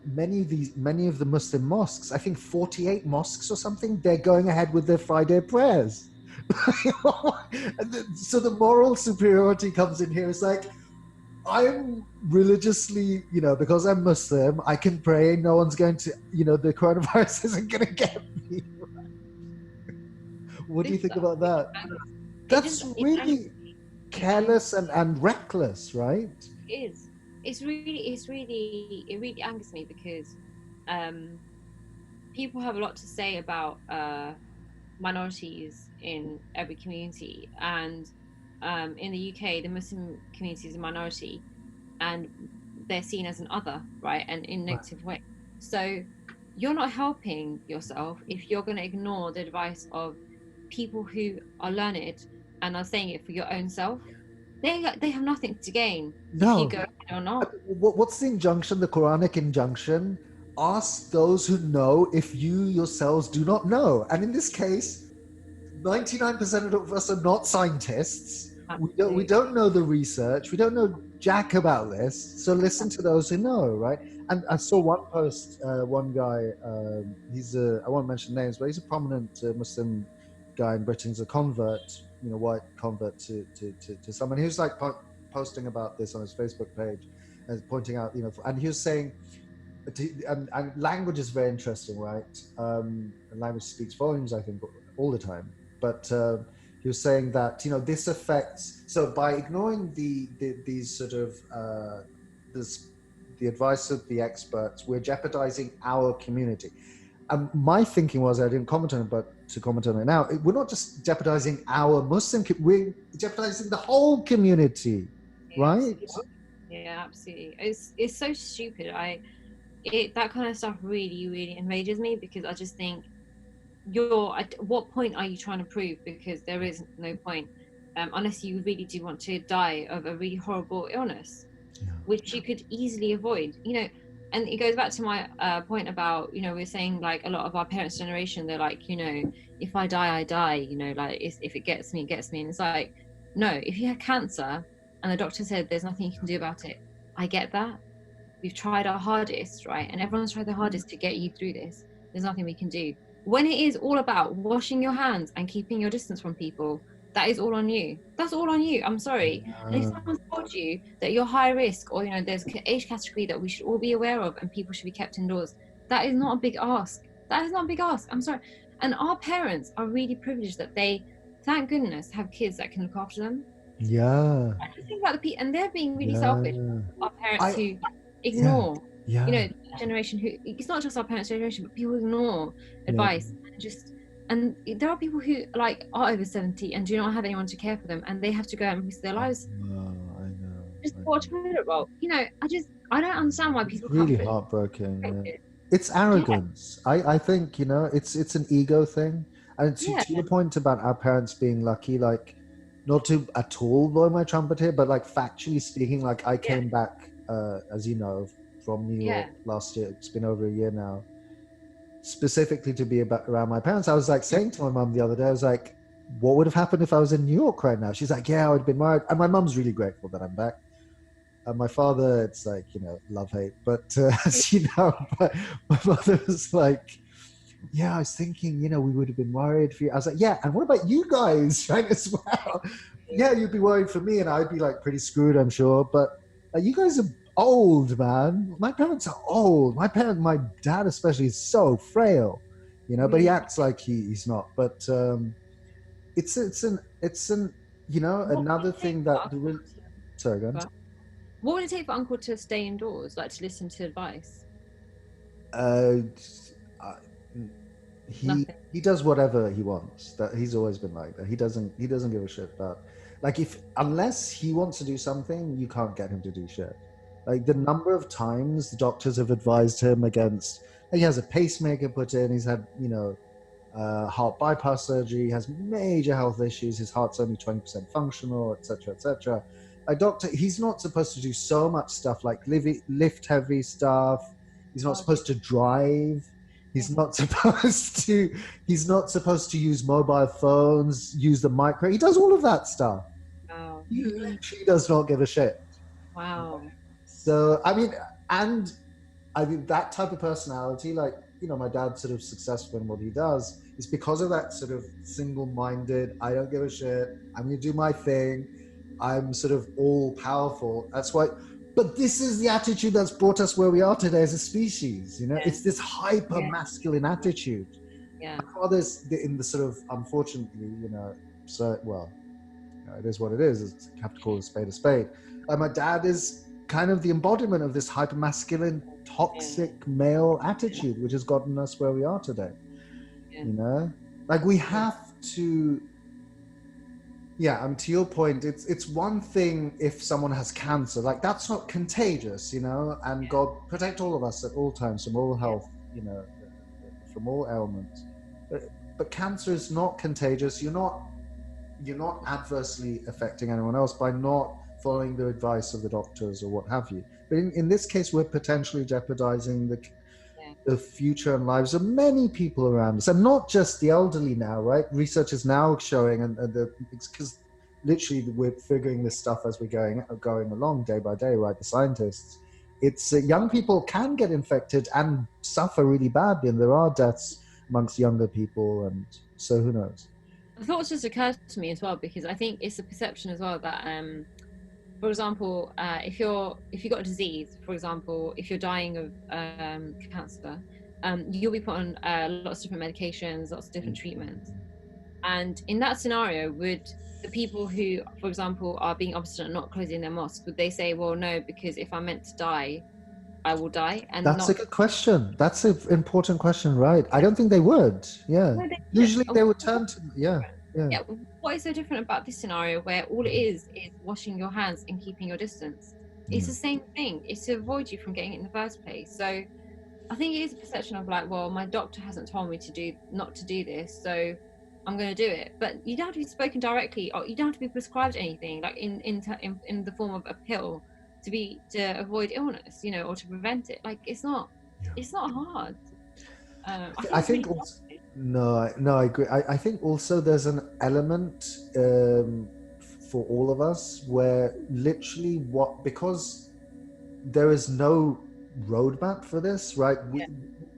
many of the Muslim mosques, I think 48 mosques or something, they're going ahead with their Friday prayers. So the moral superiority comes in here. It's like, I'm religiously, because I'm Muslim, I can pray. No one's going to, the coronavirus isn't going to get me. What do you think about that? That's really careless and reckless, right? It is. It really angers me because people have a lot to say about minorities in every community, and in the UK, the Muslim community is a minority, and they're seen as an other, right, and in a negative way. So you're not helping yourself if you're going to ignore the advice of people who are learned and are saying it for your own self. They have nothing to gain if you go or not. What's the injunction, the Quranic injunction? Ask those who know if you yourselves do not know. And in this case, 99% of us are not scientists. We don't know the research. We don't know jack about this. So listen to those who know, right? And I saw one post, one guy, I won't mention names, but he's a prominent Muslim guy in Britain. He's a convert, white convert to someone. He was like posting about this on his Facebook page and pointing out, and he was saying, and language is very interesting, right? And language speaks volumes, I think, all the time. But he was saying that, this affects, so by ignoring these sort of, the advice of the experts, we're jeopardizing our community. My thinking was, I didn't comment on it, but to comment on it now, we're not just jeopardizing our Muslim, we're jeopardizing the whole community, right? Yeah, absolutely. It's so stupid. That kind of stuff really, really enrages me, because I just think, at what point are you trying to prove? Because there is no point, unless you really do want to die of a really horrible illness, which you could easily avoid, and it goes back to my point about, we're saying, like, a lot of our parents' generation, they're like, if I die, I die, like, if it gets me, it gets me. And it's like, no, if you had cancer and the doctor said there's nothing you can do about it, I get that. We've tried our hardest, right? And everyone's tried their hardest to get you through this. There's nothing we can do. When it is all about washing your hands and keeping your distance from people, that is all on you. That's all on you. I'm sorry. And if someone's told you that you're high risk, or there's an age category that we should all be aware of and people should be kept indoors, that is not a big ask. That is not a big ask. I'm sorry. And our parents are really privileged that they, thank goodness, have kids that can look after them. Yeah. I just think about the people, and they're being really selfish. Our parents who ignore, the generation who, it's not just our parents' generation, but people ignore advice and there are people who are over 70 and do not have anyone to care for them, and they have to go and risk their lives. I know. Just for a toilet roll. I don't understand why people. It's really heartbroken. Yeah. It's arrogance. I think it's an ego thing, and to your point about our parents being lucky, like, not to at all blow my trumpet here, but like factually speaking, like I came back, as you know, from New York last year. It's been over a year now. Specifically to be around my parents. I was like saying to my mum the other day, I was like, what would have happened if I was in New York right now? She's like, yeah, I would have been married. And my mum's really grateful that I'm back. And my father, it's like, love hate, but as you know, but my mother was like, yeah, I was thinking, we would have been worried for you. I was like, yeah, and what about you guys, right, as well? Yeah, you'd be worried for me, and I'd be like pretty screwed, I'm sure, but you guys are old, man. My parents are old. My dad especially, is so frail, but he acts like he's not. But it's another thing that sorry, go on. What would it take for Uncle to stay indoors, like to listen to advice? he Nothing. he does whatever he wants. That he's always been like that. He doesn't give a shit about, like, if unless he wants to do something, you can't get him to do shit. Like the number of times the doctors have advised him against, he has a pacemaker put in, he's had, heart bypass surgery, he has major health issues, his heart's only 20% functional, etc., etc. A doctor, he's not supposed to do so much stuff like lift heavy stuff. He's not Oh, supposed to drive. He's not supposed to. He's not supposed to use mobile phones, use the micro. He does all of that stuff. wow. He literally does not give a shit. Wow. So and I mean that type of personality, like, my dad's sort of successful in what he does, is because of that sort of single-minded, I don't give a shit, I'm gonna do my thing, I'm sort of all powerful. That's why. But this is the attitude that's brought us where we are today as a species. It's this hyper masculine attitude. Yeah. My father's in the sort of, unfortunately, so, well, it is what it is. You have to call a spade a spade. My dad is kind of the embodiment of this hyper masculine, toxic male attitude, which has gotten us where we are today. Like we have to. Yeah, to your point, it's one thing if someone has cancer, like that's not contagious, and God protect all of us at all times from all health, from all ailments. But cancer is not contagious. You're not adversely affecting anyone else by not following the advice of the doctors or what have you. But in this case, we're potentially jeopardizing the future and lives of many people around us, and not just the elderly now, right? Research is now showing, because literally we're figuring this stuff as we're going along day by day, right? The scientists, it's young people can get infected and suffer really badly, and there are deaths amongst younger people, and so who knows? The thoughts just occurred to me as well, because I think it's a perception as well that for example, if you got a disease, for example, if you're dying of cancer, you'll be put on lots of different medications, lots of different treatments. And in that scenario, would the people who, for example, are being obstinate not closing their mosque, would they say, well, no, because if I'm meant to die, I will die? And that's a good question. That's an important question, right? I don't think they would. Yeah. No, Usually they would turn to, yeah. What is so different about this scenario where all it is washing your hands and keeping your distance? It's the same thing. It's to avoid you from getting it in the first place. So I think it is a perception of like, well, my doctor hasn't told me not to do this, so I'm going to do it. But you don't have to be spoken directly, or you don't have to be prescribed anything like in the form of a pill to avoid illness, or to prevent it. Like it's not hard. I think also, no, I agree. I think also there's an element for all of us where literally because there is no roadmap for this, right?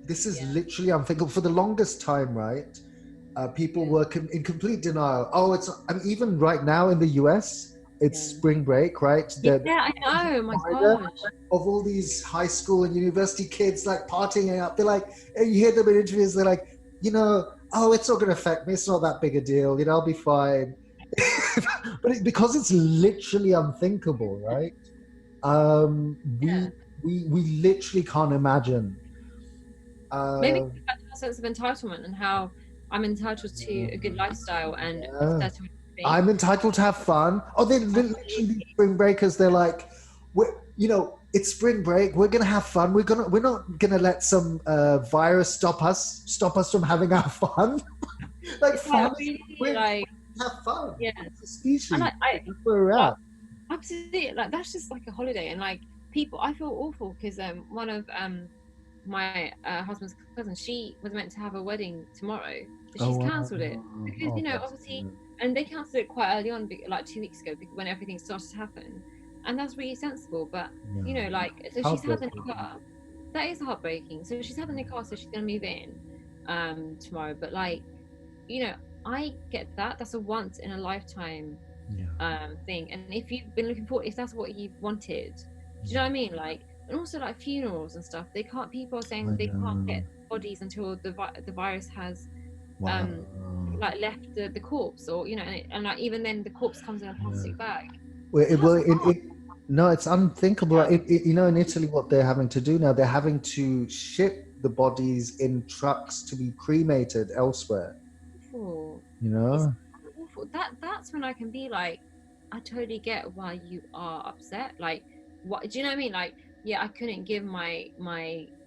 This is literally unthinkable. For the longest time, right? People were in complete denial. Oh, even right now in the US, it's spring break, right? I know. My gosh. Of all these high school and university kids like partying out, they're like, you hear them in interviews, they're like, oh, it's not going to affect me. It's not that big a deal. I'll be fine. But because it's literally unthinkable, right? We literally can't imagine. Maybe a sense of entitlement and how I'm entitled to a good lifestyle and I'm entitled to have fun. Oh, they're literally spring breakers. They're like, it's spring break. We're gonna have fun. We're not gonna let some virus stop us from having our fun. Like fun. Have fun. Yeah. It's a species. And that's where we're at. Absolutely. Like that's just like a holiday, and like people, I feel awful because one of my husband's cousins, she was meant to have a wedding tomorrow, but she's cancelled it because obviously. And they cancelled it quite early on, like 2 weeks ago, when everything started to happen. And that's really sensible. But, so she's having a car. That is heartbreaking. So she's having a car, so she's going to move in tomorrow. But, I get that. That's a once in a lifetime thing. And if you've been looking forward, if that's what you wanted, do you know what I mean? And also, funerals and stuff, people are saying they can't get bodies until the virus has... left the corpse, or and even then the corpse comes in a plastic bag. No, it's unthinkable. In Italy, what they're having to do now, they're having to ship the bodies in trucks to be cremated elsewhere. Awful. You know? It's awful. That's when I can be like, I totally get why you are upset. Like, what do you know what I mean? Like, yeah, I couldn't give my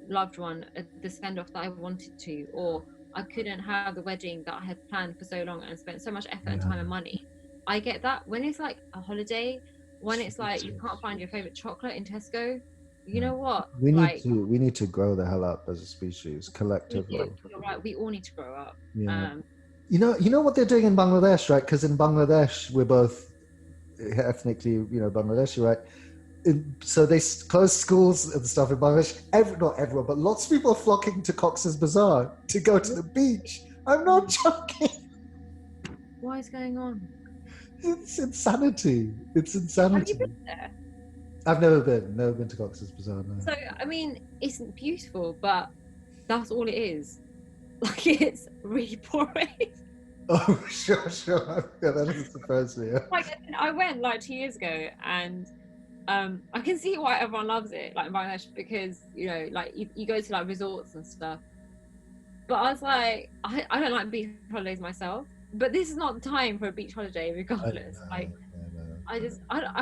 loved one the send off that I wanted to, or I couldn't have the wedding that I had planned for so long and spent so much effort and time and money. I get that. When it's like a holiday, when it's like you can't find your favorite chocolate in Tesco, you know what? We need to grow the hell up as a species collectively. You're right. We all need to grow up. Yeah. You know what they're doing in Bangladesh, right? Because in Bangladesh, we're both ethnically, Bangladeshi, right? So they closed schools and stuff in Bangladesh. Not everyone, but lots of people are flocking to Cox's Bazar to go to the beach. I'm not joking. What is going on? It's insanity. It's insanity. Have you been there? I've never been to Cox's Bazar. No. So, I mean, it's beautiful, but that's all it is. Like, it's really boring. Oh, sure. Yeah, that is the first thing. Yeah. Like, I went like 2 years ago, and I can see why everyone loves it, like in Bangladesh, because like you go to like resorts and stuff. But I was like, I don't like beach holidays myself. But this is not the time for a beach holiday, regardless. I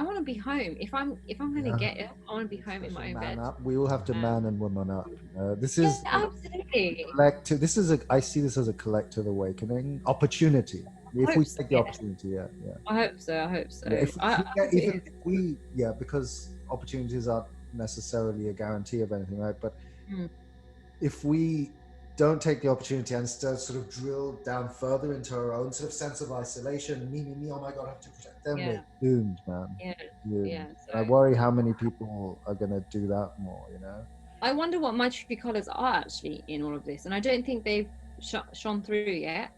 want to be home. If I'm gonna get it, I want to be home in my own bed. Up. We all have to man and woman up. This is absolutely collective. I see this as a collective awakening opportunity. If we take the opportunity, yeah. I hope so. Because opportunities aren't necessarily a guarantee of anything, right? But if we don't take the opportunity and sort of drill down further into our own sort of sense of isolation, me, oh my God, I have to protect them, we're doomed, man. Yeah. So I worry how many people are going to do that more, I wonder what my true colours are actually in all of this, and I don't think they've shone through yet.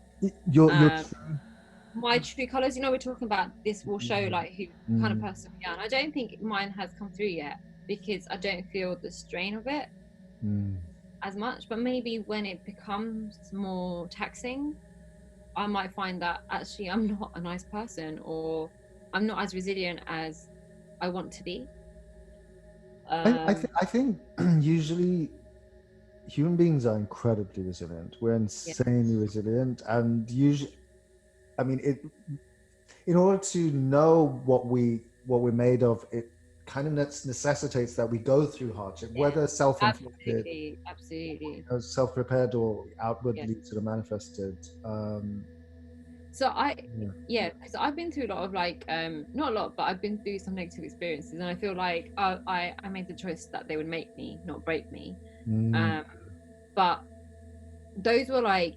My true colours, we're talking about this will show like who kind of person we are, and I don't think mine has come through yet because I don't feel the strain of it as much. But maybe when it becomes more taxing, I might find that actually I'm not a nice person, or I'm not as resilient as I want to be. I think usually human beings are incredibly resilient. We're insanely resilient, and usually, I mean, in order to know what we're made of, it kind of necessitates that we go through hardship, whether self-inflicted, absolutely, self-prepared, or outwardly sort of manifested. Because I've been through a lot of not a lot, but I've been through some negative experiences, and I feel like I made the choice that they would make me, not break me. But those were I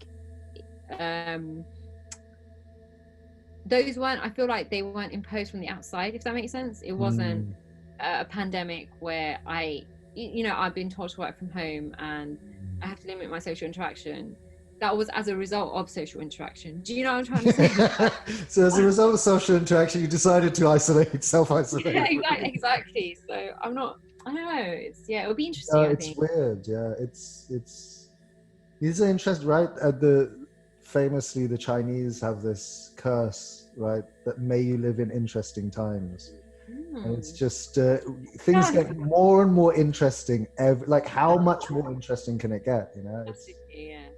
feel like they weren't imposed from the outside, if that makes sense. It wasn't a pandemic where I've been told to work from home and I have to limit my social interaction. That was as a result of social interaction. Do you know what I'm trying to say? So as a result of social interaction, you decided to self-isolate. Yeah, exactly. So I don't know. It would be interesting. I think. Weird. Yeah, it's an interest, right? Famously, the Chinese have this curse, right? That may you live in interesting times. And it's just things get more and more interesting. How much more interesting can it get? Absolutely, yeah.